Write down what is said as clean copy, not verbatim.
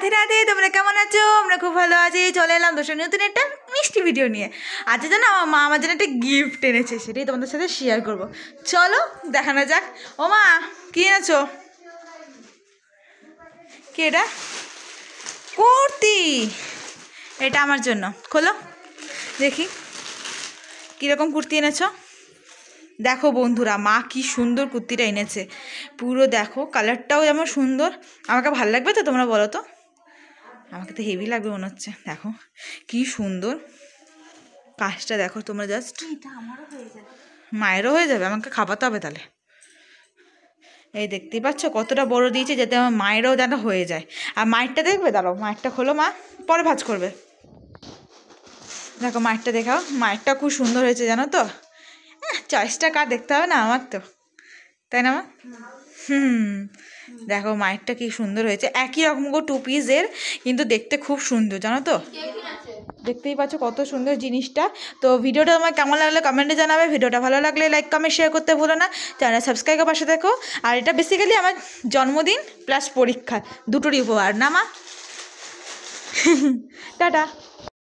রাধে রাধে, তোমরা কেমন আছো? আমরা খুব ভালো আছি। চলে এলাম দোষের নতুন একটা মিষ্টি ভিডিও নিয়ে। আজকে জানো আমার মা আমার জন্য একটা গিফট এনেছে, সেটাই তোমাদের সাথে শেয়ার করব। চলো দেখানো যাক। ও মা, কি এনেছো? কি এটা? কুর্তি। এটা আমার জন্য। খোলো দেখি কীরকম কুর্তি এনেছো। দেখো বন্ধুরা, মা কি সুন্দর কুর্তিটা এনেছে। পুরো দেখো, কালারটাও যেমন সুন্দর। আমাকে ভালো লাগবে তো, তোমরা বলো তো? আমাকে তো হেভি লাগবে মনে হচ্ছে। দেখো কি সুন্দর কাজটা, দেখো তোমরা জাস্ট। মায়েরও হয়ে যাবে, আমাকে খাওয়াতে হবে তাহলে। এই দেখতেই পাচ্ছ কতটা বড় দিয়েছে, যাতে আমার মায়েরও যেন হয়ে যায়। আর মায়েরটা দেখবে, দাঁড়াও মায়েরটা খোলো, মা পরে ভাঁজ করবে। দেখো মায়েরটা দেখাও, মায়েরটা খুব সুন্দর হয়েছে জানো তো। চয়েসটা কার দেখতে হবে না, আমার তো, তাই না মা? দেখো মায়েরটা কি সুন্দর হয়েছে, একই রকম গো, 2 পিসের, কিন্তু দেখতে খুব সুন্দর জানো তো। দেখতেই পাচ্ছ কত সুন্দর জিনিসটা। তো ভিডিওটা তোমার কেমন লাগলে কমেন্টে জানাবে। ভিডিওটা ভালো লাগলে লাইক কমেন্ট শেয়ার করতে ভুলো না। চ্যানেল সাবস্ক্রাইব করে পাশে দেখো। আর এটা বেসিক্যালি আমার জন্মদিন প্লাস পরীক্ষা দুটোরই উপহার না মা। টাটা।